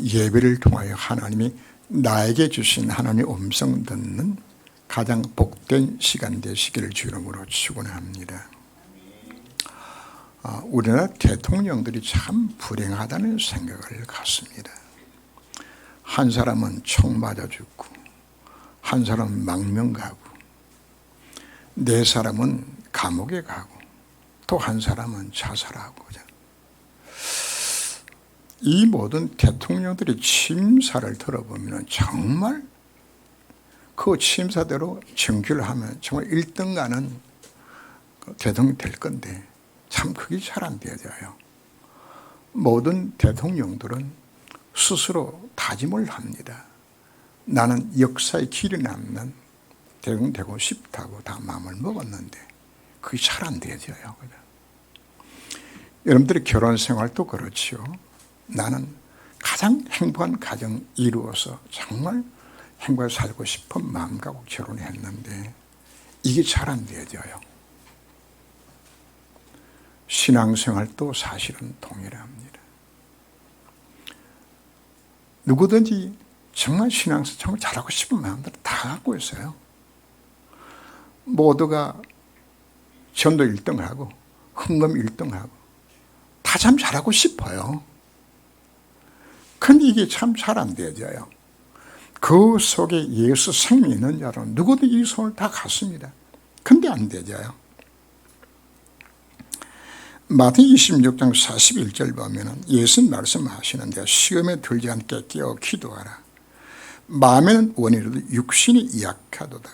예배를 통하여 하나님이 나에게 주신 하나님의 음성 듣는 가장 복된 시간 되시기를 주 이름으로 축원합니다. 우리나라 대통령들이 참 불행하다는 생각을 갖습니다. 한 사람은 총 맞아 죽고, 한 사람은 망명 가고, 네 사람은 감옥에 가고, 또 한 사람은 자살하고. 이 모든 대통령들의 침사를 들어보면 정말 그 침사대로 정규를 하면 정말 1등 가는 대통령이 될 건데 참 그게 잘 안 되어져요. 모든 대통령들은 스스로 다짐을 합니다. 나는 역사의 길이 남는 대통령 되고 싶다고 다 마음을 먹었는데 그게 잘 안 되어져요. 여러분들의 결혼 생활도 그렇지요. 나는 가장 행복한 가정 이루어서 정말 행복하게 살고 싶은 마음 갖고 결혼했는데 이게 잘 안 되어져요. 신앙생활도 사실은 동일합니다. 누구든지 정말 신앙생활 정말 잘하고 싶은 마음들을 다 갖고 있어요. 모두가 전도 1등하고 헌금 1등하고 다 참 잘하고 싶어요. 근데 이게 참 잘 안 되어져요. 그 속에 예수 생명이 있는 자는 누구든 이 손을 다 갖습니다. 근데 안 되어져요. 마태복음 26장 41절 보면 예수님 말씀하시는데 시험에 들지 않게 깨어 기도하라. 마음에는 원이라도 육신이 약하도다.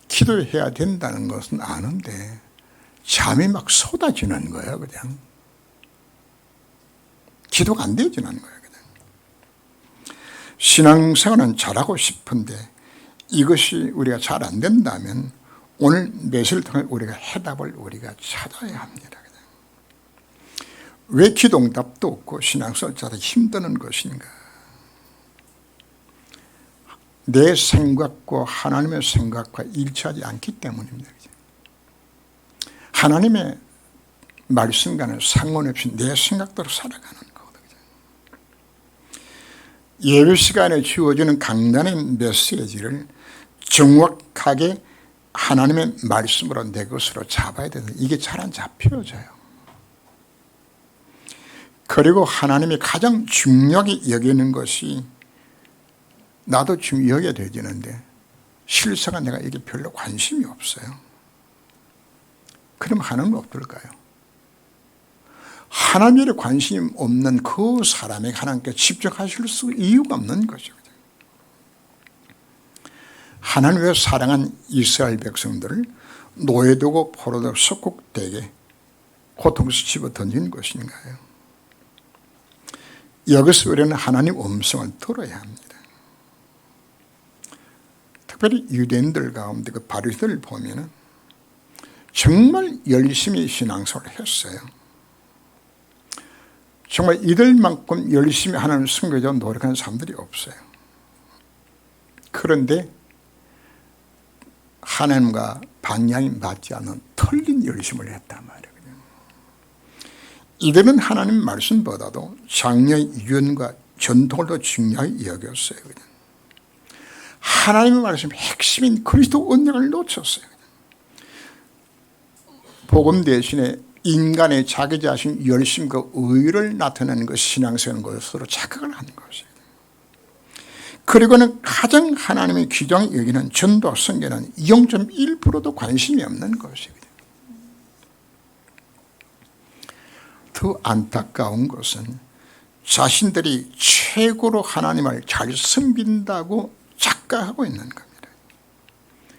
기도해야 된다는 것은 아는데 잠이 막 쏟아지는 거예요. 그냥 기도가 안 되어지는 거예요. 그냥. 신앙생활은 잘하고 싶은데 이것이 우리가 잘 안 된다면 오늘 메시지를 통해 우리가 해답을 우리가 찾아야 합니다. 그냥. 왜 기도응답도 없고 신앙생활 잘하기 힘드는 것인가? 내 생각과 하나님의 생각과 일치하지 않기 때문입니다. 하나님의 말씀과는 상관없이 내 생각대로 살아가는 거거든요. 예배 시간에 주어지는 강단의 메시지를 정확하게 하나님의 말씀으로 내 것으로 잡아야 되는데 이게 잘 안 잡혀져요. 그리고 하나님이 가장 중요하게 여기는 것이 나도 중요하게 되지는데 실상은 내가 이게 별로 관심이 없어요. 그럼 하나님은 어떨까요? 하나님에 관심이 없는 그 사람에게 하나님께 집중하실 수 이유가 없는 거죠. 하나님 왜 사랑한 이스라엘 백성들을 노예되고 포로되고 속국되게 고통에서 집어 던진 것인가요? 여기서 우리는 하나님 음성을 들어야 합니다. 특별히 유대인들 가운데 그 바리새인들 보면은 정말 열심히 신앙생활을 했어요. 정말 이들만큼 열심히 하나님을 섬기자 노력하는 사람들이 없어요. 그런데 하나님과 방향이 맞지 않는 틀린 열심을 했단 말이에요. 이들은 하나님 말씀보다도 장래의 유언과 전통을 더 중요하게 여겼어요. 하나님의 말씀 핵심인 그리스도 언약을 놓쳤어요. 복음 대신에 인간의 자기 자신 열심과 의를 나타내는 것 신앙생활인 것으로 착각을 하는 것이에요. 그리고는 가장 하나님의 귀중히 여기는 전도와 선교는 0.1%도 관심이 없는 것이에요. 더 안타까운 것은 자신들이 최고로 하나님을 잘 섬긴다고 착각하고 있는 겁니다.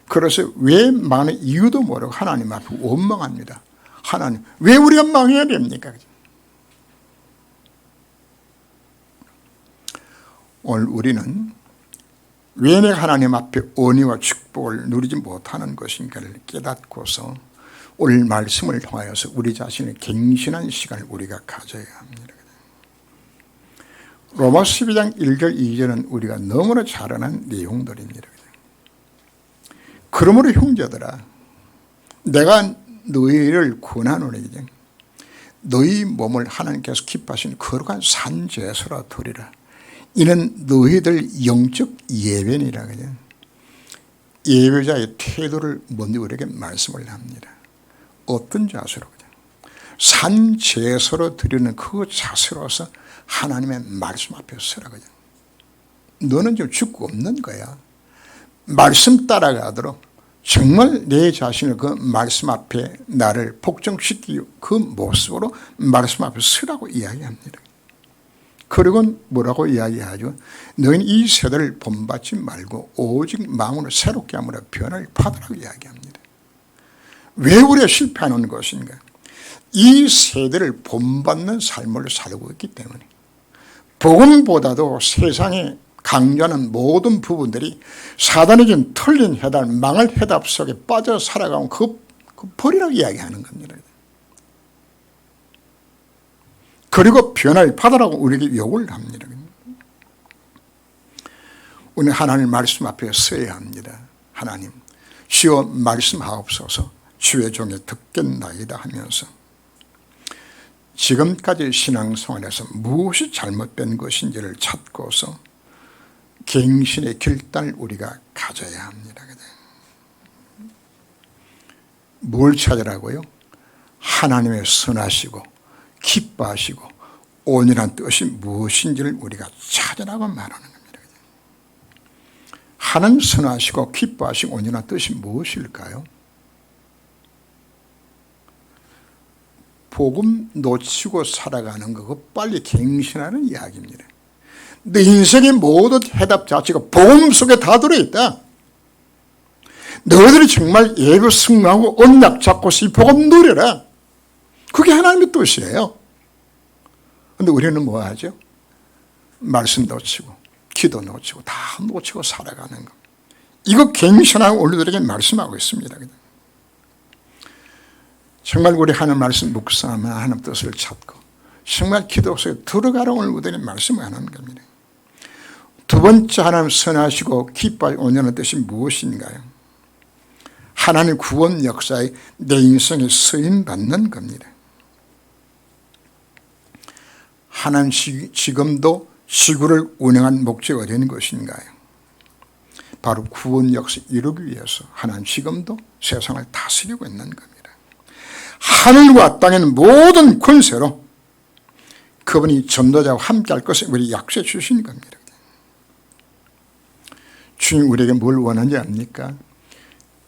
그래서 왜 망하는 이유도 모르고 하나님 앞에 원망합니다. 하나님 왜 우리가 망해야 됩니까? 오늘 우리는 왜 내가 하나님 앞에 은혜와 축복을 누리지 못하는 것인가를 깨닫고서 오늘 말씀을 통하여서 우리 자신의 갱신한 시간을 우리가 가져야 합니다. 로마 12장 1절 2절은 우리가 너무나 잘 아는 내용들입니다. 그러므로 형제들아 내가 너희를 권하노니 너희 몸을 하나님께서 기뻐하신 거룩한 산제사로 드리라. 이는 너희들 영적 예배니라. 그냥 예배자의 태도를 먼저 우리에게 말씀을 합니다. 어떤 자세로? 그냥 산 제사로 드리는 그 자세로서 하나님의 말씀 앞에 서라. 그냥 너는 지금 죽고 없는 거야. 말씀 따라가도록 정말 내 자신을 그 말씀 앞에 나를 복종시키고 그 모습으로 말씀 앞에 서라고 이야기합니다. 그리고 뭐라고 이야기하죠? 너희는 이 세대를 본받지 말고 오직 마음으로 새롭게 함으로 변화를 받으라고 이야기합니다. 왜 우리가 실패하는 것인가? 이 세대를 본받는 삶을 살고 있기 때문에 복음보다도 세상에 강조하는 모든 부분들이 사단이 준 틀린 해답, 망할 해답 속에 빠져 살아가면 그 버리라고 이야기하는 겁니다. 그리고 변화를 받으라고 우리에게 요구를 합니다. 우리는 하나님 말씀 앞에 서야 합니다. 하나님, 주여 말씀하옵소서, 주의 종이 듣겠나이다 하면서 지금까지 신앙생활에서 무엇이 잘못된 것인지를 찾고서 갱신의 결단을 우리가 가져야 합니다. 뭘 찾으라고요? 하나님의 선하시고 기뻐하시고 온전한 뜻이 무엇인지를 우리가 찾으라고 말하는 겁니다. 하나님 선하시고 기뻐하시고 온전한 뜻이 무엇일까요? 복음 놓치고 살아가는 거, 그거 빨리 갱신하는 이야기입니다. 내 인생의 모든 해답 자체가 복음 속에 다 들어있다. 너희들이 정말 예배 승리하고 언약 잡고 이 복음 누려라. 그게 하나님의 뜻이에요. 그런데 우리는 뭐 하죠? 말씀 놓치고 기도 놓치고 다 놓치고 살아가는 거. 이거 갱신하고 우리들에게 말씀하고 있습니다. 정말 우리 하나님 말씀 묵상하면 하나님 뜻을 찾고 정말 기도 속에 들어가라고 우리들이 말씀을 하는 겁니다. 두 번째, 하나님 선하시고 기뻐하시고 온전한 뜻이 무엇인가요? 하나님 구원 역사에 내 인생에 쓰임받는 겁니다. 하나님 지금도 지구를 운영한 목적이 어디인 것인가요? 바로 구원 역사 이루기 위해서 하나님 지금도 세상을 다스리고 있는 겁니다. 하늘과 땅에는 모든 권세로 그분이 전도자와 함께할 것을 우리 약속해 주신 겁니다. 주님 우리에게 뭘 원하는지 압니까?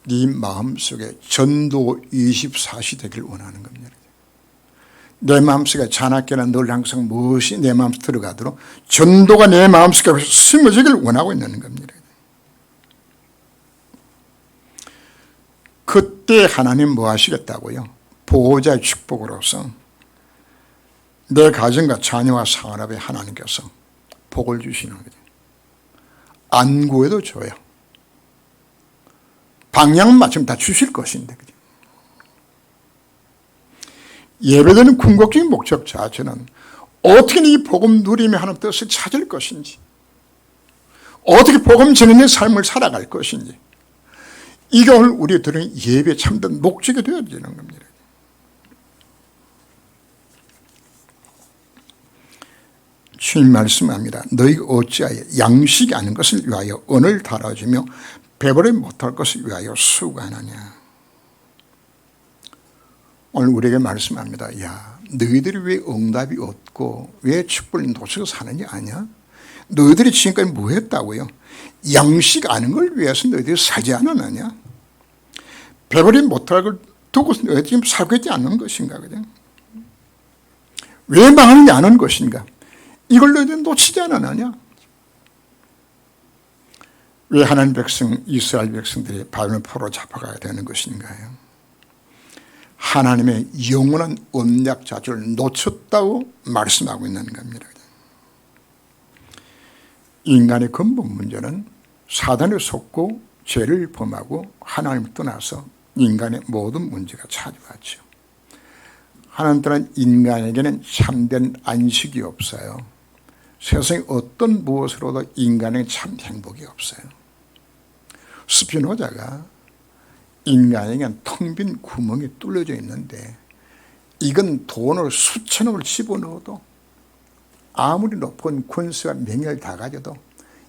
네 마음속에 전도 24시 되길 원하는 겁니다. 내 마음속에 자나깨나 늘 항상 무엇이 내 마음속에 들어가도록 전도가 내 마음속에 심어지길 원하고 있는 겁니다. 그때 하나님 뭐 하시겠다고요? 보호자의 축복으로서 내 가정과 자녀와 산업에 하나님께서 복을 주시는 거죠. 안 구해도 줘요. 방향은 마침 다 주실 것인데. 예배드리는 궁극적인 목적 자체는 어떻게 이 복음 누리며 하는 뜻을 찾을 것인지, 어떻게 복음 전하는 삶을 살아갈 것인지, 이게 오늘 우리들은 예배 참된 목적이 되어지는 겁니다. 주님 말씀합니다. 너희가 어찌하여 양식이 아닌 것을 위하여 언을 달아주며 배부르지 못할 것을 위하여 수고하느냐. 오늘 우리에게 말씀합니다. 야, 너희들이 왜 응답이 없고 왜 축복을 놓치고 사느냐 아냐? 너희들이 지금까지 뭐 했다고요? 양식 아닌 걸 위해서 너희들이 살지 않았느냐? 배부르지 못할 걸 두고 너희들이 지금 살고 있지 않는 것인가? 그냥? 왜 망하는지 아는 것인가? 이걸 너희들은 놓치지 않았느냐? 왜 하나님 백성, 이스라엘 백성들이 바벨론 포로 잡아가야 되는 것인가요? 하나님의 영원한 언약 자체를 놓쳤다고 말씀하고 있는 겁니다. 인간의 근본 문제는 사단에 속고 죄를 범하고 하나님을 떠나서 인간의 모든 문제가 찾아왔죠. 하나님은 인간에게는 참된 안식이 없어요. 세상에 어떤 무엇으로도 인간에게 참 행복이 없어요. 스피노자가 인간에게는 텅 빈 구멍이 뚫려져 있는데 이건 돈을 수천억을 집어넣어도 아무리 높은 군수와 명예를 다 가져도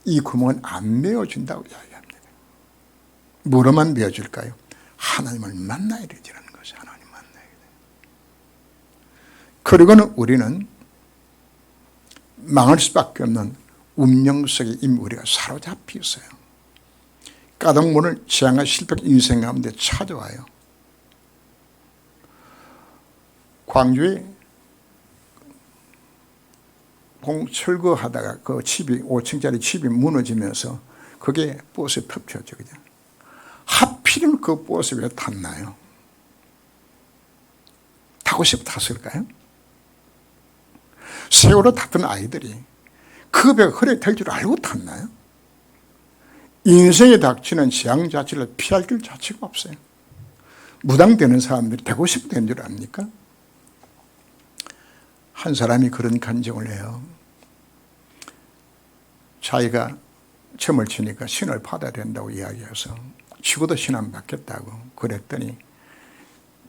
이 구멍은 안 메워준다고 이야기합니다. 뭐로만 메워줄까요? 하나님을 만나야 되라는 것이 하나님 만나야 돼. 그리고는 우리는 망할 수밖에 없는 운명 속에 이미 우리가 사로잡혀 있어요. 까닭문을 지향과 실패 인생 가운데 찾아와요. 광주에 철거하다가 그 집이 5층짜리 집이 무너지면서 그게 버스에 덮쳤죠. 그죠? 하필이면 그 버스 왜 탔나요? 타고 싶어 탔을까요? 세월호 탔던 아이들이 그 배가 그래 될 줄 알고 탔나요? 인생에 닥치는 재앙 자체를 피할 길 자체가 없어요. 무당되는 사람들이 되고 싶어 되는 줄 압니까? 한 사람이 그런 간증을 해요. 자기가 점을 치니까 신을 받아야 된다고 이야기해서 치고도 신 안 받겠다고 그랬더니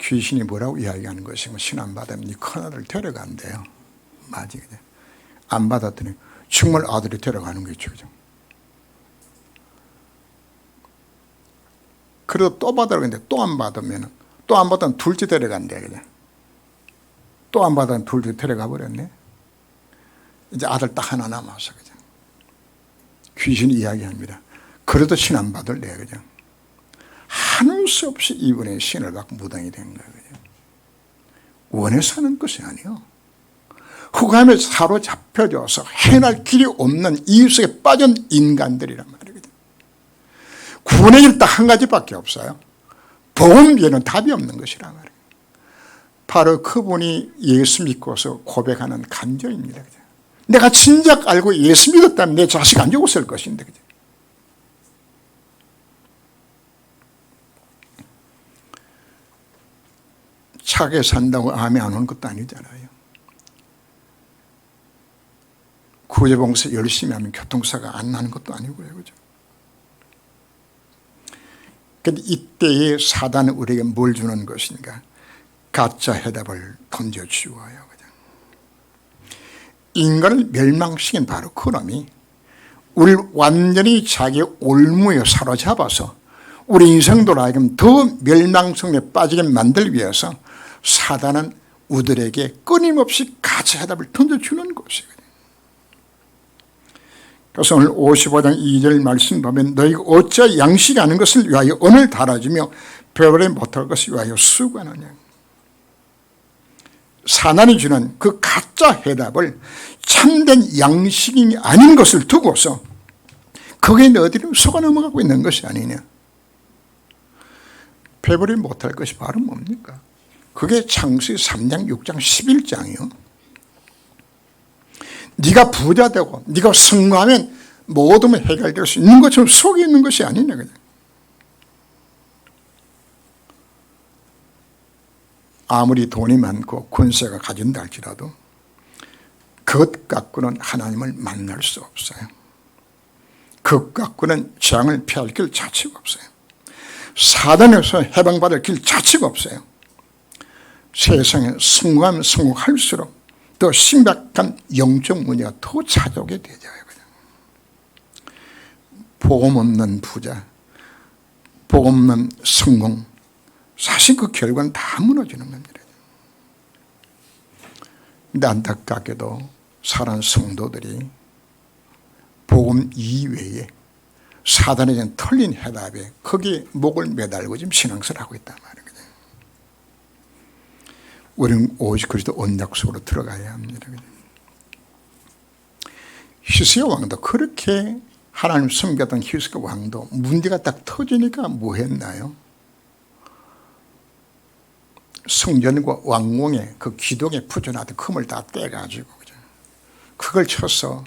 귀신이 뭐라고 이야기하는 것이고 신 안 받으면 네 큰아들 데려간대요. 맞지? 안 받았더니 정말 아들이 데려가는 거죠. 그래도 또 받으라고 했는데 또 안 받으면 둘째 데려간대. 그냥. 또 안 받으면 둘째 데려가 버렸네. 이제 아들 딱 하나 남았어. 그냥. 귀신이 이야기합니다. 그래도 신 안 받을래. 그냥. 하는 수 없이 이번에 신을 받고 무당이 된 거예요. 그냥. 원해서 하는 것이 아니요. 흑암에 사로잡혀져서 해낼 길이 없는 이유속에 빠진 인간들이란 말이거든요. 구원의 길 딱 한 가지밖에 없어요. 복음 외에는 답이 없는 것이란 말이에요. 바로 그분이 예수 믿고서 고백하는 간증입니다. 내가 진작 알고 예수 믿었다면 내 자식 안 죽었을 것인데. 차게 산다고 암이 안 오는 것도 아니잖아요. 구제봉사 열심히 하면 교통사가 안 나는 것도 아니고요. 그죠? 그런데 이때에 사단은 우리에게 뭘 주는 것인가? 가짜 해답을 던져주어요. 그죠? 인간을 멸망시킨 바로 그놈이 우리를 완전히 자기의 올무에 사로잡아서 우리 인생도 하여금 더 멸망성에 빠지게 만들기 위해서 사단은 우리들에게 끊임없이 가짜 해답을 던져주는 것이거든요. 그래서 오늘 55장 2절 말씀 보면 너희가 어찌 양식이 아닌 것을 위하여 언을 달아주며 배우려 못할 것을 위하여 수고하느냐. 사단이 주는 그 가짜 해답을 참된 양식이 아닌 것을 두고서 거기에 너희들이 속아 넘어가고 있는 것이 아니냐. 배부리 못할 것이 바로 뭡니까? 그게 창세기 3장 6장 11장이요. 네가 부자 되고 네가 성공하면 모든 해결될 수 있는 것처럼 속에 있는 것이 아니냐. 그냥. 아무리 돈이 많고 권세가 가진다 할지라도 그것 갖고는 하나님을 만날 수 없어요. 그것 갖고는 재앙을 피할 길 자체가 없어요. 사단에서 해방받을 길 자체가 없어요. 세상에 성공하면 성공할수록 더 심각한 영적 문제가 더 찾아오게 되죠. 복음 없는 부자, 복음 없는 성공, 사실 그 결과는 다 무너지는 겁니다. 근데 안타깝게도 살아난 성도들이 복음 이외에 사단에 대한 틀린 해답에 거기에 목을 매달고 지금 신앙생활을 하고 있단 말이에요. 우리는 오직 그리스도 언약 속으로 들어가야 합니다. 히스기야 왕도 그렇게 하나님 섬겼던 히스기야 왕도 문제가 딱 터지니까 뭐 했나요? 성전과 왕궁의 그 기둥에 붙여놨던 금을 다 떼가지고 그걸 쳐서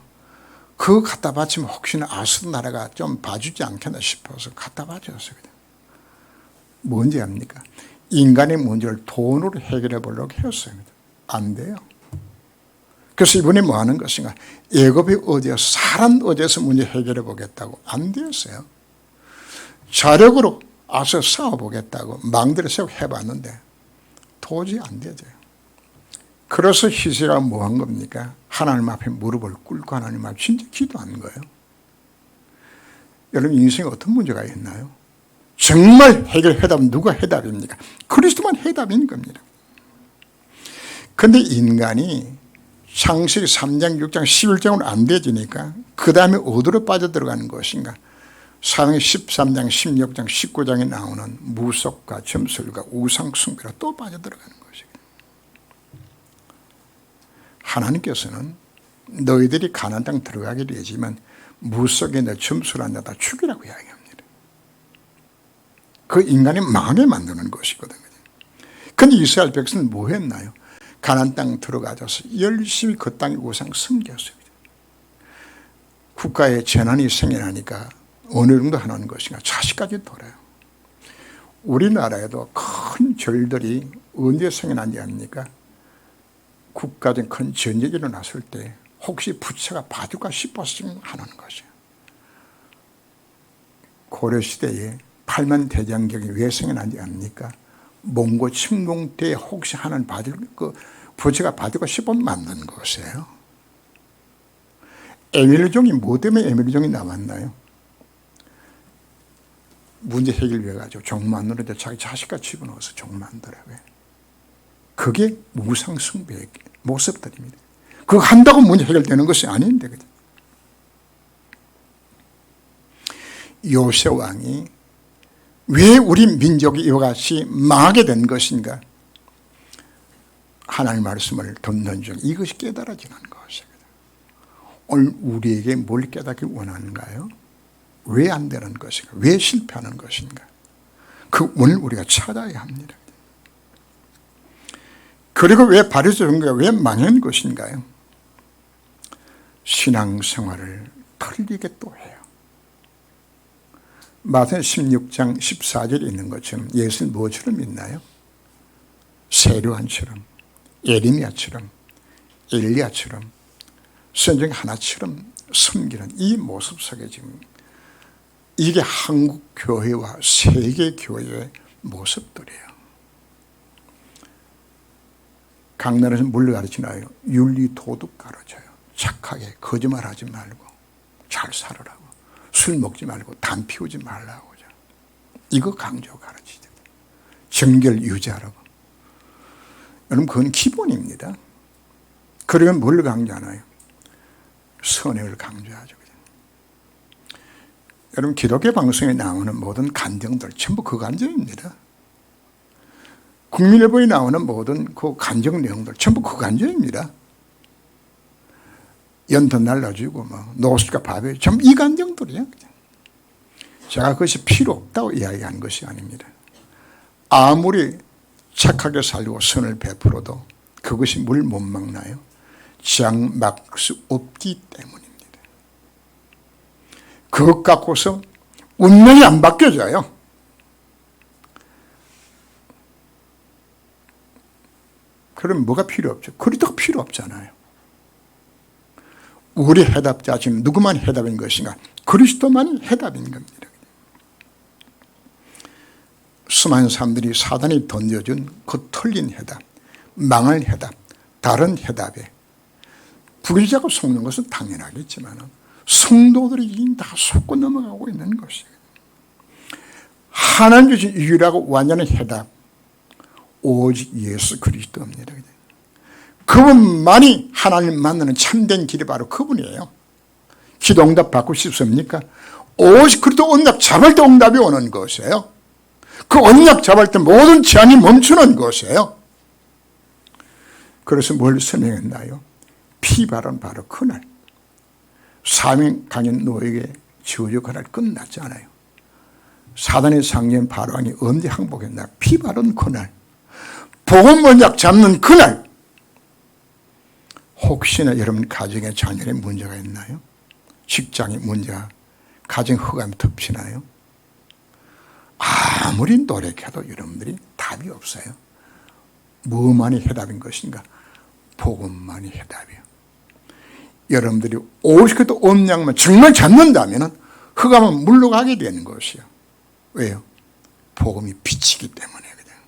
그거 갖다 바치면 혹시나 아수르 나라가 좀 봐주지 않겠나 싶어서 갖다 바쳤어요. 뭔지 압니까? 인간의 문제를 돈으로 해결해 보려고 했어요. 안 돼요. 그래서 이번에 뭐 하는 것인가? 애굽의 어디에서 사람 어디에서 문제 해결해 보겠다고 안 되었어요. 자력으로 싸워보겠다고 망대를 세우고 해봤는데 도저히 안 되죠. 그래서 희세가 뭐 한 겁니까? 하나님 앞에 무릎을 꿇고 하나님 앞에 진짜 기도하는 거예요. 여러분 인생에 어떤 문제가 있나요? 정말 해결해답은 누가 해답입니까? 그리스도만 해답인 겁니다. 그런데 인간이 창세기 3장, 6장, 11장으로 안 되지니까 그 다음에 어디로 빠져들어가는 것인가? 사도행전 13장, 16장, 19장에 나오는 무속과 점술과 우상숭배로 또 빠져들어가는 것이에요. 하나님께서는 너희들이 가나안 땅 들어가게 되지만 무속이나 점술한 자 다 죽이라고 이야기합니다. 그 인간이 망하게 만드는 것이거든요. 그런데 이스라엘 백성은 뭐 했나요? 가나안 땅 들어가서 열심히 그 땅의 우상 섬겼어요. 국가에 재난이 생겨나니까 어느 정도 하는 것인가? 자식까지 돌아요. 우리나라에도 큰 절들이 언제 생겨난지 압니까? 국가적인 큰 전쟁이 일어났을 때 혹시 부처가 봐줄까 싶어서 하는 것이에요. 고려시대에 8만 대장경이 왜 생겨난지 압니까? 몽고 침공 때 혹시 하나님 받을 그 부처가 받을까 싶어 만든 것이에요. 에밀리종이 뭐 때문에 에밀리종이 나왔나요? 문제 해결 위해 가지고 종 만드는데 자기 자식과 집어넣어서 종 만들어요. 그게 무상숭배의 모습들입니다. 그거 한다고 문제 해결되는 것이 아닌데. 요새 왕이 왜 우리 민족이 이와 같이 망하게 된 것인가? 하나님의 말씀을 듣는 중 이것이 깨달아지는 것이거든요. 오늘 우리에게 뭘 깨닫기 원하는가요? 왜 안 되는 것인가? 왜 실패하는 것인가? 그 원을 우리가 찾아야 합니다. 그리고 왜 바리새인가 왜 망한 것인가요? 신앙생활을 틀리게 또 해요. 마태복음 16장 14절에 있는 것처럼 예수는 무엇처럼 있나요? 세류한처럼, 예레미야처럼, 엘리야처럼, 선생 하나처럼 섬기는 이 모습 속에 지금 이게 한국 교회와 세계 교회의 모습들이에요. 강단에서 뭘 가르치나요? 윤리 도덕 가르쳐요. 착하게 거짓말하지 말고 잘 살으라고, 술 먹지 말고 담 피우지 말라고. 이거 강조 가르치죠. 정결 유지하라고. 여러분 그건 기본입니다. 그러면 뭘 강조하나요? 선행을 강조하죠. 여러분 기독교 방송에 나오는 모든 간증들 전부 그 간증입니다. 국민일보에 나오는 모든 그 간증 내용들 전부 그 간증입니다. 연탄 날라주고 뭐 노숙과 밥에 전부 이 간증들이에요. 제가 그것이 필요 없다고 이야기하는 것이 아닙니다. 아무리 착하게 살고 선을 베풀어도 그것이 물 못 막나요? 장 막 수 없기 때문입니다. 그것 갖고서 운명이 안 바뀌어져요. 그럼 뭐가 필요 없죠? 그리스도가 필요 없잖아요. 우리 해답자 지금 누구만 해답인 것인가? 그리스도만이 해답인 겁니다. 수많은 사람들이 사단이 던져준 그 틀린 해답, 망할 해답, 다른 해답에 부기자고 속는 것은 당연하겠지만 성도들이 이미 다 속고 넘어가고 있는 것이에요. 하나님 주신 유일하고 완전한 해답, 오직 예수 그리스도입니다. 그분만이 하나님 만나는 참된 길이 바로 그분이에요. 기도 응답 받고 싶습니까? 오직 그리스도 언약 잡을 때 응답이 오는 것이에요. 그 언약 잡을 때 모든 재앙이 멈추는 것이에요. 그래서 뭘 선행했나요? 피 바른 바로 그날 사명 강연 노예에게 지어져 그날 끝났잖아요. 사단의 상년 바로왕이 언제 항복했나? 피 바른 그날, 복음 언약 잡는 그날. 혹시나 여러분 가정에 자녀에 문제가 있나요? 직장에 문제가, 가정 허감이 덮치나요? 아무리 노력해도 여러분들이 답이 없어요. 뭐만이 해답인 것인가? 복음만이 해답이에요. 여러분들이 오직도 언약만 정말 잡는다면 흑암은 물러가게 되는 것이에요. 왜요? 복음이 비치기 때문에. 그냥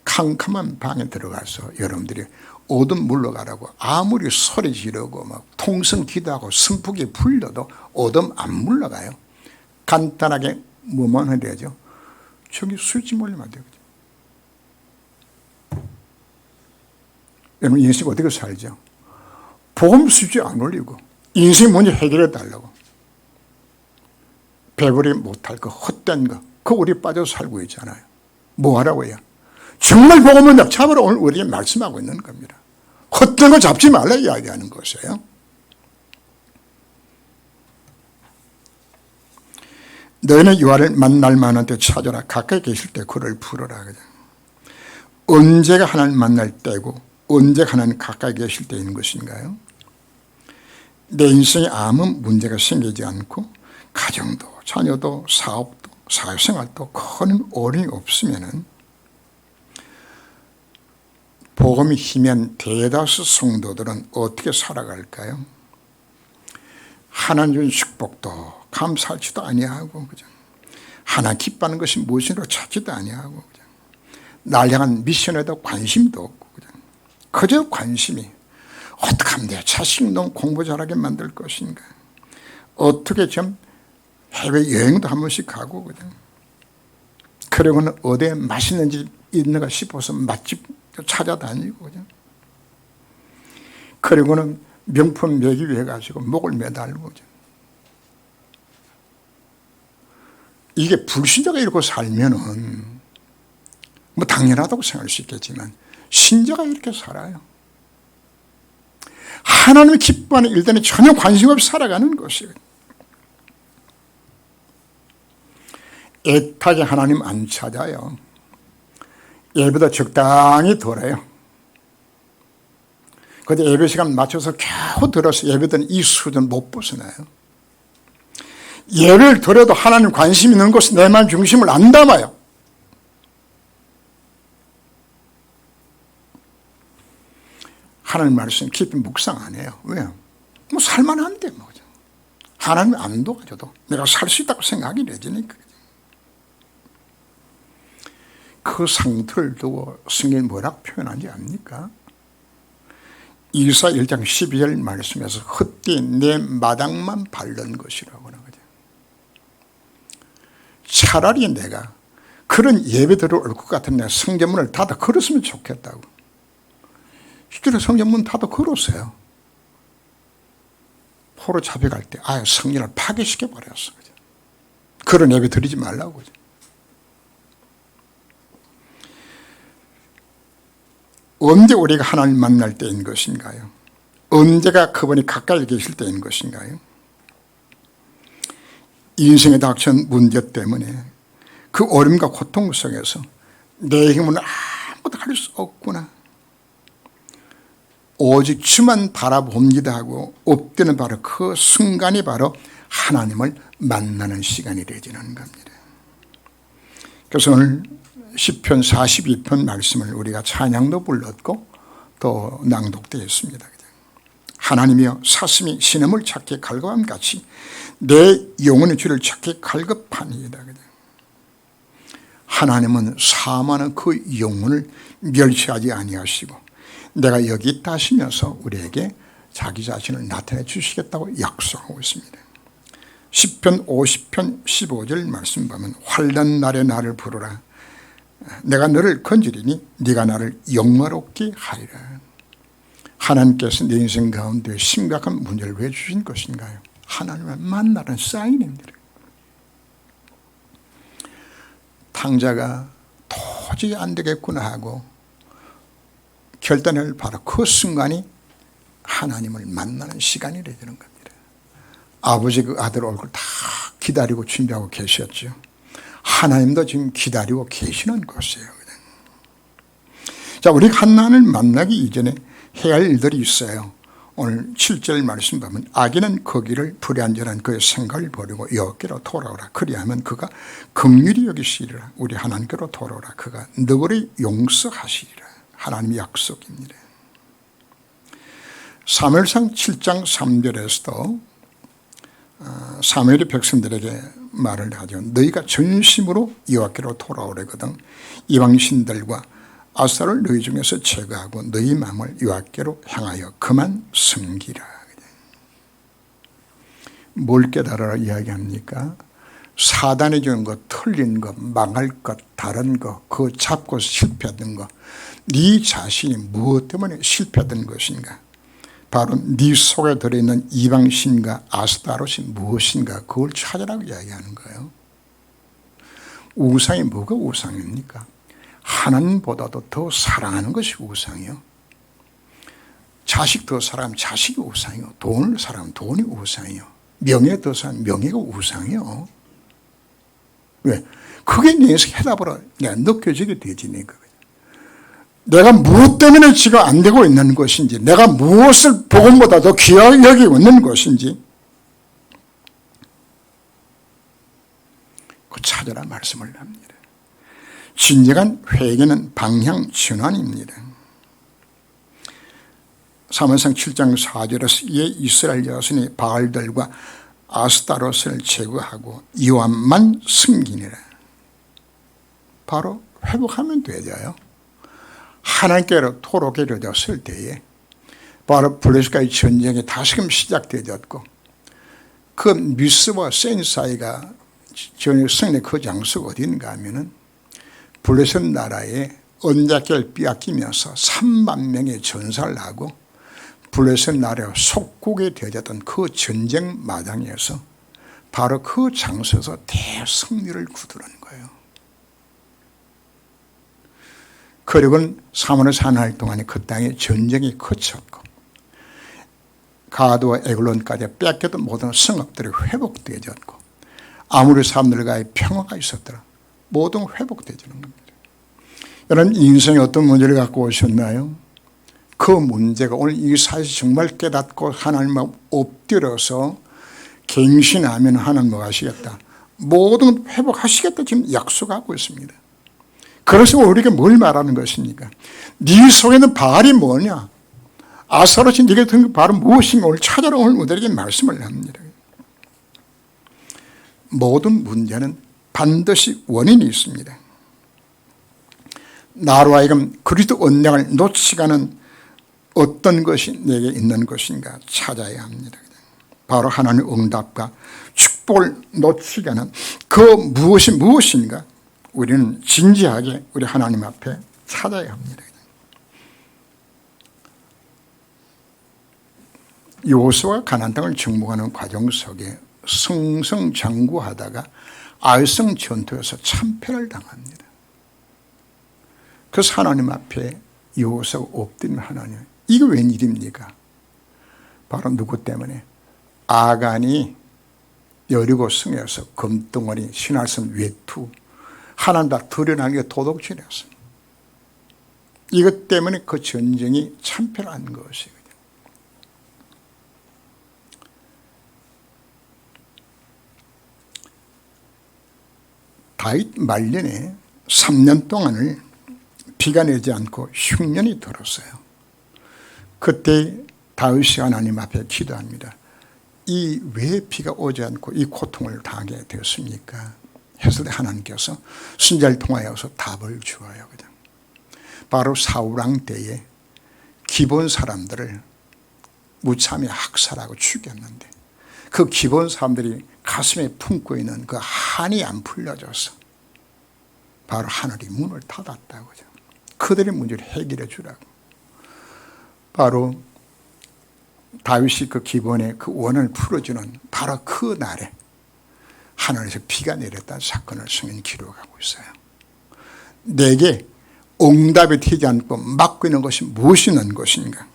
캄캄한 방에 들어가서 여러분들이 어둠 물러가라고 아무리 소리 지르고 막 통성 기도하고 선풍기 불려도 어둠 안 물러가요. 간단하게 뭐만 해야죠? 저기 스위치 몰리면 안 되거든요. 여러분 인생 어떻게 살죠? 복음 스위치 안 올리고 인생 먼저 해결해 달라고 배부리 못할 거 헛된 거 그거 우리 빠져 살고 있잖아요. 뭐 하라고요? 정말 복음은 잡으러 오늘 우리에게 말씀하고 있는 겁니다. 헛된 거 잡지 말라 이야기하는 것이에요. 너희는 여호와를 만날 만한 때 찾아라. 가까이 계실 때 그를 부르라. 언제가 하나님을 만날 때고 언제가 하나님 가까이 계실 때인 것인가요? 내 인생에 아무 문제가 생기지 않고 가정도 자녀도 사업도 사회생활도 큰 어려움이 없으면은 복음이 희미한 대다수 성도들은 어떻게 살아갈까요? 하나님 준 축복도 감사하지도 아니하고 그죠? 하나 기뻐하는 것이 무엇인가 찾지도 아니하고 그죠? 날 향한 미션에도 관심도 없고 그죠? 그저 관심이 어떻게 하면 내 자식 놈 공부 잘하게 만들 것인가? 어떻게 좀 해외여행도 한 번씩 가고 그죠? 그러고는 어디에 맛있는 집 있는가 싶어서 맛집 찾아다니고 그죠? 그리고는 명품 매기 위해 가지고 목을 매달고 그죠? 이게 불신자가 이렇게 살면은 뭐 당연하다고 생각할 수 있겠지만 신자가 이렇게 살아요. 하나님이 기뻐하는 일들에 전혀 관심 없이 살아가는 것이에요. 애타게 하나님 안 찾아요. 예배도 적당히 들어요. 그런데 예배 시간 맞춰서 겨우 들어서 예배는 이 수준 못 벗어나요. 예배를 들어도 하나님 관심 있는 곳에 내 마음 중심을 안 담아요. 하나님 말씀 깊이 묵상 안 해요. 왜요? 뭐 살만한데 뭐. 하나님 안 도와줘도 내가 살 수 있다고 생각이 되니까. 그 상태를 두고 성경이 뭐라고 표현하는지 압니까? 이사 1장 12절 말씀에서 헛되이 내 마당만 밟는 것이라고 하거든요. 차라리 내가 그런 예배대로 올 것 같은 내 성전문을 닫아 걸었으면 좋겠다고. 실제로 성전문 닫아 걸었어요. 포로 잡혀갈 때 아예 성전을 파괴시켜 버렸어. 그런 예배 드리지 말라고. 언제 우리가 하나님 만날 때인 것인가요? 언제가 그분이 가까이 계실 때인 것인가요? 인생에 닥친 문제 때문에 그 어려움과 고통 속에서 내 힘은 아무것도 할 수 없구나. 오직 주만 바라봅니다 하고 엎드는 바로 그 순간이 바로 하나님을 만나는 시간이 되지는 겁니다. 그래서 오늘 시편 42편 말씀을 우리가 찬양도 불렀고 또 낭독도 했습니다. 하나님이여 사슴이 시냇물 찾기 갈급함 같이 내 영혼의 주를 찾기 갈급하니이다. 하나님은 사모하는 그 영혼을 멸시하지 아니하시고 내가 여기 있다 하시면서 우리에게 자기 자신을 나타내 주시겠다고 약속하고 있습니다. 시편 50편 15절 말씀 보면 환난 날에 나를 부르라. 내가 너를 건지리니 네가 나를 영화롭게 하리라. 하나님께서 내 인생 가운데 심각한 문제를 왜 주신 것인가요? 하나님을 만나는 사인입니다. 탕자가 도저히 안 되겠구나 하고 결단을 바로 그 순간이 하나님을 만나는 시간이 되는 겁니다. 아버지 그 아들 얼굴 다 기다리고 준비하고 계셨죠. 하나님도 지금 기다리고 계시는 것이에요. 자, 우리가 하나님을 만나기 이전에 해야 할 일들이 있어요. 오늘 7절 말씀 보면 악인은 거기를 불의한전한 그의 생각을 버리고 여호와께로 돌아오라. 그리하면 그가 긍휼히 여기시리라. 우리 하나님께로 돌아오라. 그가 너를 용서하시리라. 하나님의 약속입니다. 사무엘상 7장 3절에서도 사무엘이 백성들에게 말을 하죠. 너희가 전심으로 여호와께로 돌아오려거든 이방 신들과 아스타를 너희 중에서 제거하고 너희 마음을 여호와께로 향하여 그만 섬기라. 뭘 깨달아라 이야기합니까? 사단이 주는 것, 틀린 것, 망할 것, 다른 것, 그거 잡고 실패했던 것, 네 자신이 무엇 때문에 실패했던 것인가? 바로 네 속에 들어있는 이방신과 아스타롯이 무엇인가? 그걸 찾으라고 이야기하는 거예요. 우상이 뭐가 우상입니까? 하나님보다도 더 사랑하는 것이 우상이요. 자식 더 사랑하면 자식이 우상이요. 돈을 사랑하면 돈이 우상이요. 명예 더 사랑하면 명예가 우상이요. 왜? 그게 내에서 해답으로 느껴지게 되지. 내가 무엇 때문에 지금 안 되고 있는 것인지, 내가 무엇을 복음보다 더 귀하게 여기고 있는 것인지 그 찾아라 말씀을 합니다. 진정한 회개는 방향 전환입니다. 사무엘상 7장 4절에서 이에 이스라엘 자손이 바알들과 아스타롯을 제거하고 여호와만 섬기니라. 바로 회복하면 되죠. 하나님께로 토록이 되었을 때에 바로 블레셋과의 전쟁이 다시금 시작되었고, 그 미스와 센 사이가 전쟁의 그 장소가 어딘가 하면은 블레셋 나라의 언약궤를 빼앗기면서 3만 명의 전사를 하고 블레셋 나라의 속국이 되었던 그 전쟁 마당에서 바로 그 장소에서 대승리를 거두는 거예요. 그리고는 사무엘 사나흘 동안에 그 땅에 전쟁이 그쳤고 가드와 에글론까지 뺏겼던 모든 성읍들이 회복되어졌고 아무리 사람들과의 평화가 있었더라 모든 회복되어지는 겁니다. 여러분 인생에 어떤 문제를 갖고 오셨나요? 그 문제가 오늘 이 사실 정말 깨닫고 하나님 앞 엎드려서 갱신하면 하나님 뭐 하시겠다? 모든 회복하시겠다 지금 약속하고 있습니다. 그래서 우리에게 뭘 말하는 것입니까? 네 속에 있는 바알이 뭐냐? 아스타롯이 네게 든 바로 무엇인가 오늘 찾아라 오늘 우리에게 말씀을 합니다. 모든 문제는 반드시 원인이 있습니다. 나로 하여금 그리스도 언약을 놓치가는 어떤 것이 내게 있는 것인가 찾아야 합니다. 바로 하나님의 응답과 축복을 놓치게 하는 그 무엇이 무엇인가 우리는 진지하게 우리 하나님 앞에 찾아야 합니다. 여호수아가 가나안 땅을 정복하는 과정 속에 승승장구하다가 아이성 전투에서 참패를 당합니다. 그래서 하나님 앞에 여호수아가 엎드린 하나님, 이게 웬일입니까? 바로 누구 때문에? 아간이 여리고 성에서 금덩어리, 신할성 외투 하나님 다 드러나게 도둑질했습니다. 이것 때문에 그 전쟁이 참패를 한 것이거든요. 다윗 말년에 3년 동안을 비가 내지 않고 흉년이 들었어요. 그때 다윗이 하나님 앞에 기도합니다. 이 왜 비가 오지 않고 이 고통을 당하게 되었습니까? 했을 때 하나님께서 선지자를 통하여서 답을 주어요. 바로 사울왕 때에 기본 사람들을 무참히 학살하고 죽였는데 그 기본 사람들이 가슴에 품고 있는 그 한이 안 풀려져서 바로 하늘이 문을 닫았다고 하죠. 그들의 문제를 해결해 주라고. 바로 다윗이 그 기본의 그 원을 풀어주는 바로 그 날에 하늘에서 비가 내렸다는 사건을 성경이 기록하고 있어요. 내게 응답이 되지 않고 막고 있는 것이 무엇이 있는 것인가?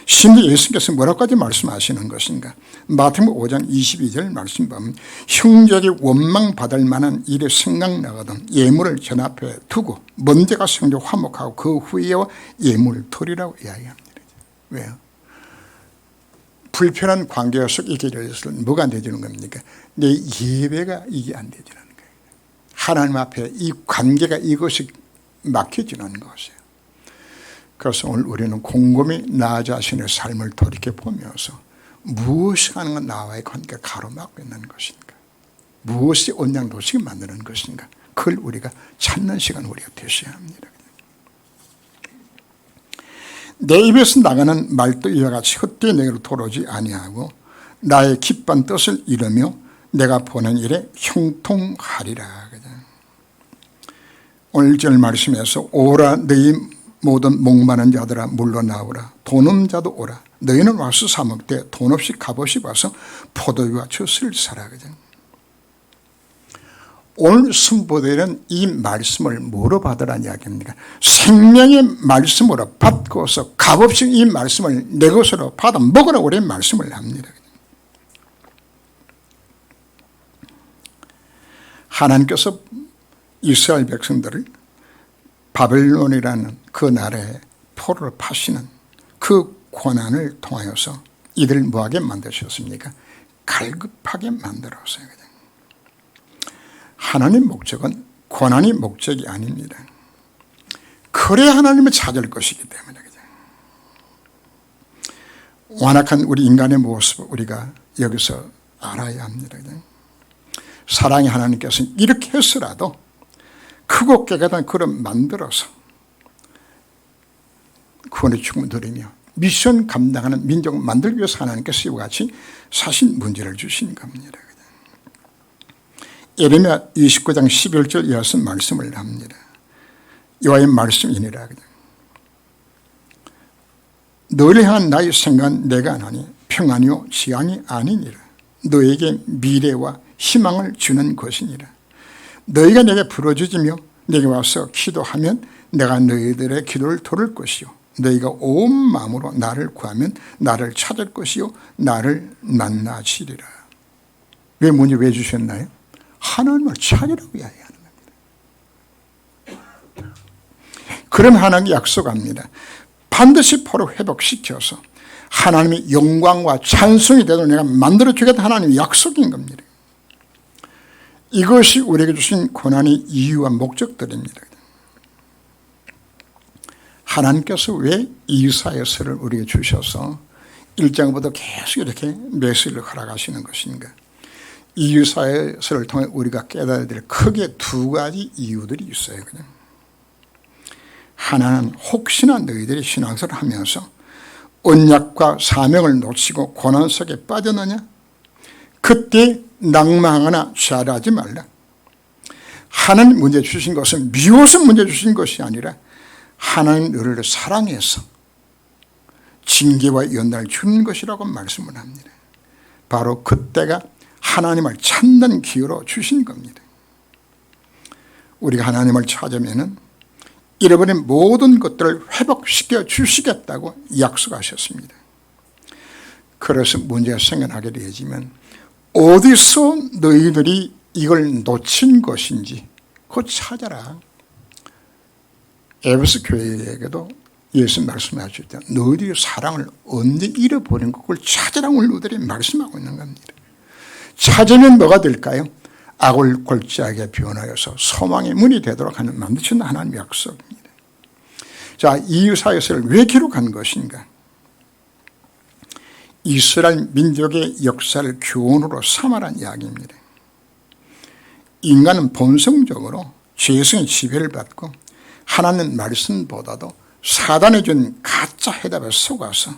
심지어 예수님께서 뭐라고까지 말씀하시는 것인가? 마태복음 5장 22절 말씀 보면 형제에게 원망받을 만한 일이 생각나거든 예물을 전 앞에 두고 먼저 가서 형제 화목하고 그 후에 예물을 드리라고 이야기합니다. 왜요? 불편한 관계 속 있게 되어서 뭐가 안 되지는 겁니까? 내 예배가 이게 안 되지는 거예요. 하나님 앞에 이 관계가 이것이 막혀지는 것이에요. 그래서 오늘 우리는 곰곰이 나 자신의 삶을 돌이켜보면서 무엇이 하는 나와의 관계가 가로막고 있는 것인가, 무엇이 언약도식을 만드는 것인가, 그걸 우리가 찾는 시간 우리가 되셔야 합니다. 내 입에서 나가는 말도 이와 같이 헛되이 내게로 돌아오지 아니하고 나의 기쁜 뜻을 이루며 내가 보낸 일에 형통하리라. 오늘 1절 말씀에서 오라 너희 모든 목마른 자들아 물러나오라 돈 없는 자도 오라 너희는 와서 사 먹되 돈 없이 값없이 와서 포도주와 젖을 사라. 오늘 선포되는 이 말씀을 뭐로 받으라는 이야기입니까? 생명의 말씀으로 받고서 값없이 이 말씀을 내 것으로 받아 먹으라고 우리 말씀을 합니다. 하나님께서 이스라엘 백성들을 바벨론이라는 그 나라에 포로를 파시는 그 고난을 통하여서 이들을 뭐하게 만드셨습니까? 갈급하게 만들었어요. 하나님 목적은 고난이 목적이 아닙니다. 그래야 하나님을 찾을 것이기 때문에. 완악한 우리 인간의 모습을 우리가 여기서 알아야 합니다. 사랑의 하나님께서는 이렇게 해서라도 크고 깨끗한 그릇 만들어서 구원의 축복을 누리며 미션 감당하는 민족을 만들기 위해서 하나님께서 이와 같이 사신 문제를 주신 겁니다. 예레미야 29장 11절 이어서 말씀을 합니다. 여호와의 말씀이니라. 너를 향한 나의 생각은 내가 아나니 평안이요 지향이 아니니라. 너에게 미래와 희망을 주는 것이니라. 너희가 내게 부르짖으며 내게 와서 기도하면 내가 너희들의 기도를 들을 것이요 너희가 온 마음으로 나를 구하면 나를 찾을 것이요 나를 만나시리라. 왜 문제 왜 주셨나요? 하나님을 찾으라고 이야기하는 겁니다. 그럼 하나님이 약속합니다. 반드시 포로 회복시켜서 하나님의 영광과 찬송이 되도록 내가 만들어주겠다 하나님의 약속인 겁니다. 이것이 우리에게 주신 고난의 이유와 목적들입니다. 하나님께서 왜 이사야서를 우리에게 주셔서 1장부터 계속 이렇게 메시지를 허락하시는 것인가? 이사야서를 통해 우리가 깨달아야 될 크게 두 가지 이유들이 있어요. 하나는 혹시나 너희들이 신앙생활을 하면서 언약과 사명을 놓치고 고난 속에 빠졌느냐? 그때 낭망하거나 좌절하지 말라. 하나님 문제 주신 것은 미워서 문제 주신 것이 아니라 하나님 너를 사랑해서 징계와 연단을 주는 것이라고 말씀을 합니다. 바로 그때가 하나님을 찾는 기회로 주신 겁니다. 우리가 하나님을 찾으면 잃어버린 모든 것들을 회복시켜 주시겠다고 약속하셨습니다. 그래서 문제가 생겨나게 되지만 어디서 너희들이 이걸 놓친 것인지 그거 찾아라. 에베소 교회에게도 예수 말씀하셨죠. 너희들이 사랑을 언제 잃어버린 걸 찾으라고 너희들이 말씀하고 있는 겁니다. 찾으면 뭐가 될까요? 악을 골짜기에 변하여서 소망의 문이 되도록 하는 만드신 하나님의 약속입니다. 자, 이 이사야서를 왜 기록한 것인가? 이스라엘 민족의 역사를 교훈으로 삼아란 이야기입니다. 인간은 본성적으로 죄성의 지배를 받고 하나님 말씀보다도 사단이 준 가짜 해답에 속아서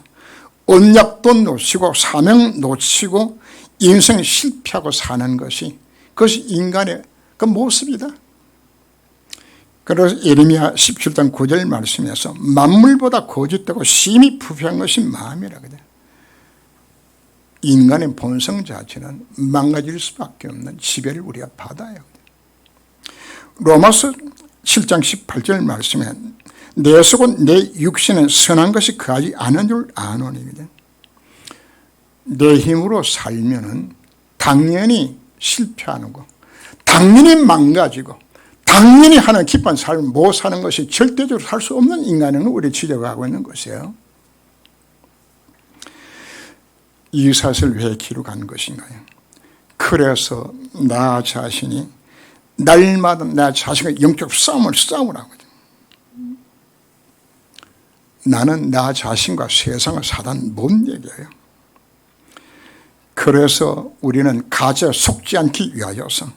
언약도 놓치고 사명 놓치고 인생 실패하고 사는 것이 그것이 인간의 그 모습이다. 그래서 예레미야 17장 9절 말씀에서 만물보다 거짓되고 심히 부패한 것이 마음이라 그래. 인간의 본성 자체는 망가질 수밖에 없는 지배를 우리가 받아요. 로마서 7장 18절 말씀에 내 속은 내 육신은 선한 것이 거하지 않은 줄 아노니. 내 힘으로 살면은 당연히 실패하는 거, 당연히 망가지고, 당연히 하는 기쁜 삶을 못 사는 것이 절대적으로 살 수 없는 인간은 우리 지적하고 있는 것이에요. 이 사실을 왜 기록한 것인가요? 그래서 나 자신이 날마다 나 자신과 영적 싸움을 싸우라고. 나는 나 자신과 세상을 사단 못 얘기해요. 그래서 우리는 가지에 속지 않기 위하여서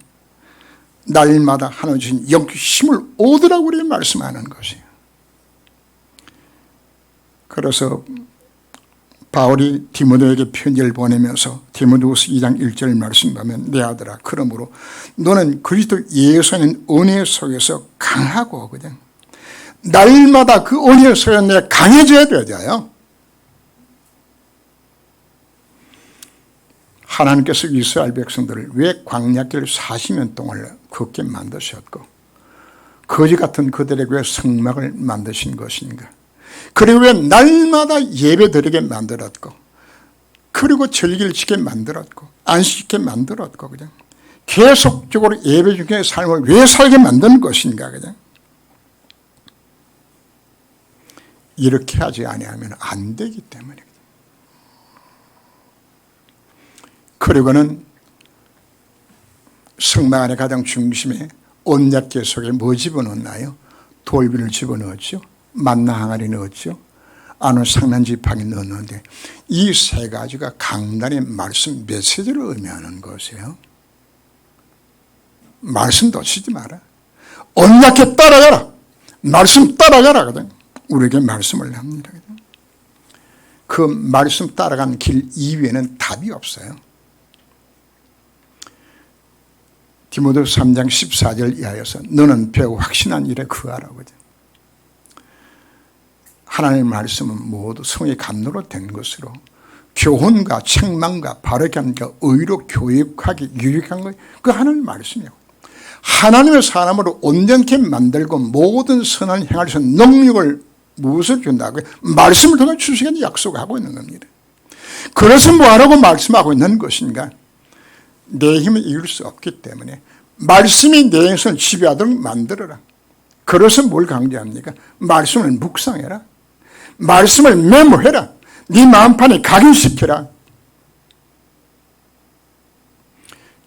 날마다 하나님 주신 영적 힘을 얻으라고 우리 말씀하는 것이에요. 그래서 바울이 디모데에게 편지를 보내면서 디모데후서 2장 1절 말씀 보면 내 아들아 그러므로 너는 그리스도 예수 안에 은혜 속에서 강하고 그냥 날마다 그 은혜 속에 내가 강해져야 되잖아요. 하나님께서 이스라엘 백성들을 왜 광야길 40년 동안 걷게 만드셨고 거지 같은 그들에게 왜 성막을 만드신 것인가. 그리고 왜 날마다 예배 드리게 만들었고 그리고 절기를 지게 만들었고 안식게 만들었고 그냥 계속적으로 예배 중의 삶을 왜 살게 만드는 것인가. 그냥 이렇게 하지 아니하면 안 되기 때문에. 그리고는 성막 안에 가장 중심에 언약궤 속에 뭐 집어넣나요? 돌비를 집어넣었죠. 만나 항아리 넣었죠. 안을 상난지팡이 넣었는데 이 세 가지가 강단의 말씀 메시지를 의미하는 것이에요. 말씀 놓치지 마라. 언약궤 따라가라. 말씀 따라가라. 거든. 우리에게 말씀을 합니다. 그 말씀 따라간 길 이외에는 답이 없어요. 디모데후서 3장 14절 이하여서 너는 배우 확신한 일에 거하라고. 하나님의 말씀은 모두 성의 감로로 된 것으로 교훈과 책망과 바르게 함과 의로 교육하기 유익한 것 그 하나님의 말씀이에요. 하나님의 사람으로 온전케 만들고 모든 선한 행할 수 있는 능력을 무엇을 준다고요? 말씀을 통해 주시겠다고 약속하고 있는 겁니다. 그래서 뭐하라고 말씀하고 있는 것인가? 내 힘을 이길 수 없기 때문에 말씀이 내 인생을 지배하도록 만들어라. 그래서 뭘 강조합니까? 말씀을 묵상해라. 말씀을 메모해라. 네 마음판에 각인시켜라.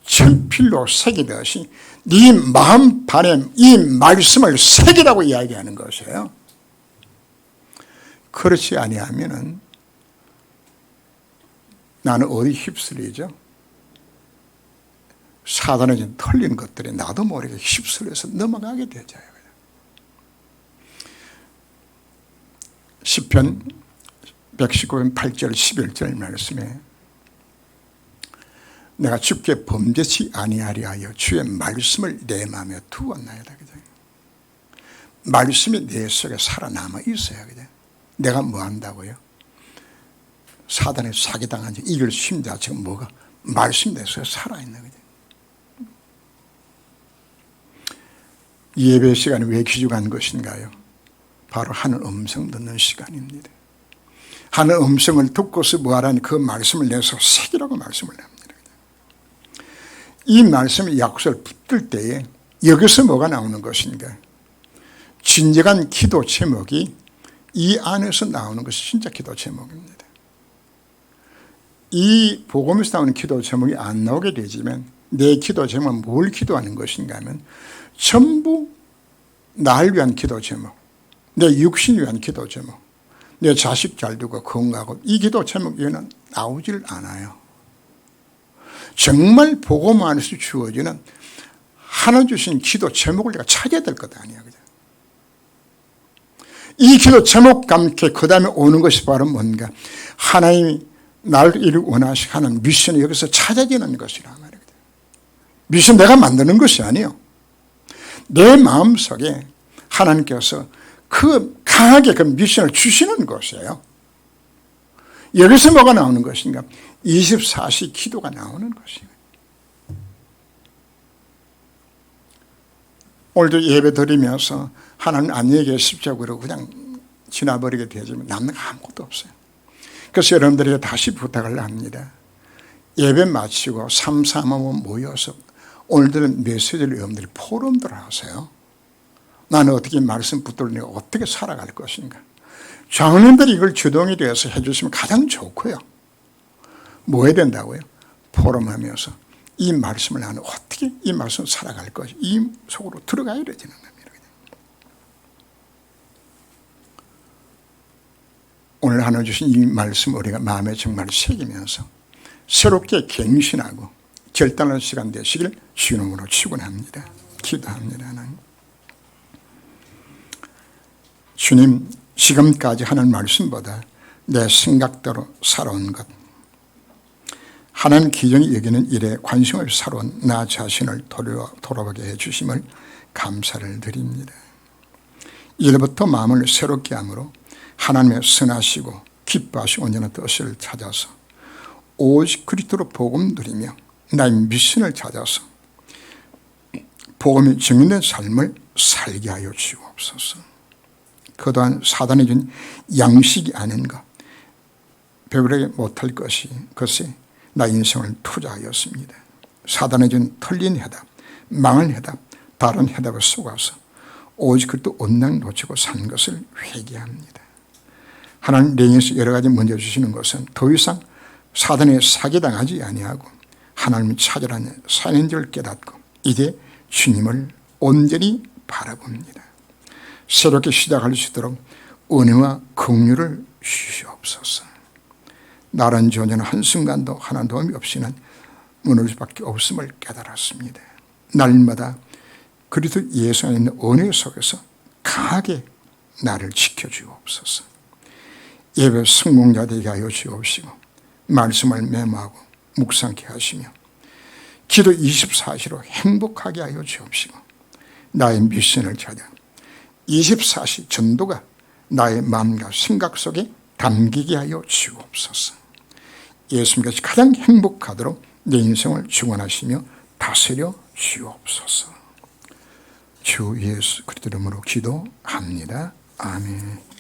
철필로 새기듯이 네 마음판에 이 말씀을 새기라고 이야기하는 것이에요. 그렇지 아니하면은 나는 어디 휩쓸리죠? 사단에 좀 털린 것들이 나도 모르게 휩쓸려서 넘어가게 되죠. 시편 119편 8절 11절 말씀에 내가 주께 범죄치 아니하리 하여 주의 말씀을 내 마음에 두었나이다. 말씀이 내 속에 살아남아 있어야 돼. 내가 뭐 한다고요? 사단에 사기당한 지 이길 힘 자체가 뭐가? 말씀이 내 속에 살아있는 거죠. 예배 시간이 왜 귀중한 것인가요? 바로 하늘 음성 듣는 시간입니다. 하늘 음성을 듣고서 뭐하라니 그 말씀을 내서 새기라고 말씀을 합니다. 이 말씀이 약속을 붙들 때에 여기서 뭐가 나오는 것인가? 진정한 기도 제목이 이 안에서 나오는 것이 진짜 기도 제목입니다. 이 복음에서 나오는 기도 제목이 안 나오게 되지만 내 기도 제목은 뭘 기도하는 것인가 하면 전부 나를 위한 기도 제목, 내 육신을 위한 기도 제목, 내 자식 잘 두고 건강하고 이 기도 제목 외에는 나오질 않아요. 정말 복음 안에서 주어지는 하나님 주신 기도 제목을 내가 찾아야 될 것 아니야. 그죠? 이 기도 제목과 함께 그 다음에 오는 것이 바로 뭔가 하나님이 나를 이루기 원하시는 미션이 여기서 찾아지는 것이라 말이에요. 미션 내가 만드는 것이 아니에요. 내 마음속에 하나님께서 그 강하게 그 미션을 주시는 것이에요. 여기서 뭐가 나오는 것인가? 24시 기도가 나오는 것이에요. 오늘도 예배 드리면서 하나님 안녕히 계십시오 그러고 그냥 지나버리게 되지만 남는 거 아무것도 없어요. 그래서 여러분들에게 다시 부탁을 합니다. 예배 마치고 3, 4만 모여서 오늘들은 메시지를 여러분들이 포럼들 하세요. 나는 어떻게 말씀 붙들고 어떻게 살아갈 것인가. 장로님들이 이걸 주동이 되어서 해주시면 가장 좋고요. 뭐 해야 된다고요? 포럼하면서 이 말씀을 나는 어떻게 이 말씀을 살아갈 것이 이 속으로 들어가야 되지는 겁니다. 오늘 하나 주신 이 말씀 우리가 마음에 정말 새기면서 새롭게 갱신하고 결단하는 시간 되시길 주님으로 축원합니다. 기도합니다. 하나님. 주님, 지금까지 하는 말씀보다 내 생각대로 살아온 것, 하나님 기존이 여기는 일에 관심을 살아온 나 자신을 돌아보게 해주심을 감사를 드립니다. 이제부터 마음을 새롭게 함으로 하나님의 선하시고 기뻐하시고 온전한 뜻을 찾아서 오직 그리스도로 복음 누리며 나의 미션을 찾아서 복음이 증명된 삶을 살게 하여 주옵소서. 그동안 사단이 준 양식이 아닌 것, 배우려지 못할 것이 나의 인생을 투자하였습니다. 사단이 준 틀린 해답, 망한 해답, 다른 해답을 속아서 오직 그것도 온당 놓치고 산 것을 회개합니다. 하나님 내 인생에서 여러 가지 문제 주시는 것은 더 이상 사단에 사기당하지 아니하고 하나님을 찾으라는 사연인 줄 깨닫고 이제 주님을 온전히 바라봅니다. 새롭게 시작할 수 있도록 은혜와 긍휼을 주시옵소서. 나른 존재는 한순간도 하나님 도움이 없이는 무너질 수밖에 없음을 깨달았습니다. 날마다 그리스도 예수 안에 있는 은혜 속에서 강하게 나를 지켜주옵소서. 예배 성공자 되게 하여 주옵시고 말씀을 메모하고 묵상케 하시며 기도 24시로 행복하게 하여 주옵시고 나의 미션을 찾아 24시 전도가 나의 마음과 생각 속에 담기게 하여 주옵소서. 예수님께서 가장 행복하도록 내 인생을 주관하시며 다스려 주옵소서. 주 예수 그리스도 이름으로 기도합니다. 아멘.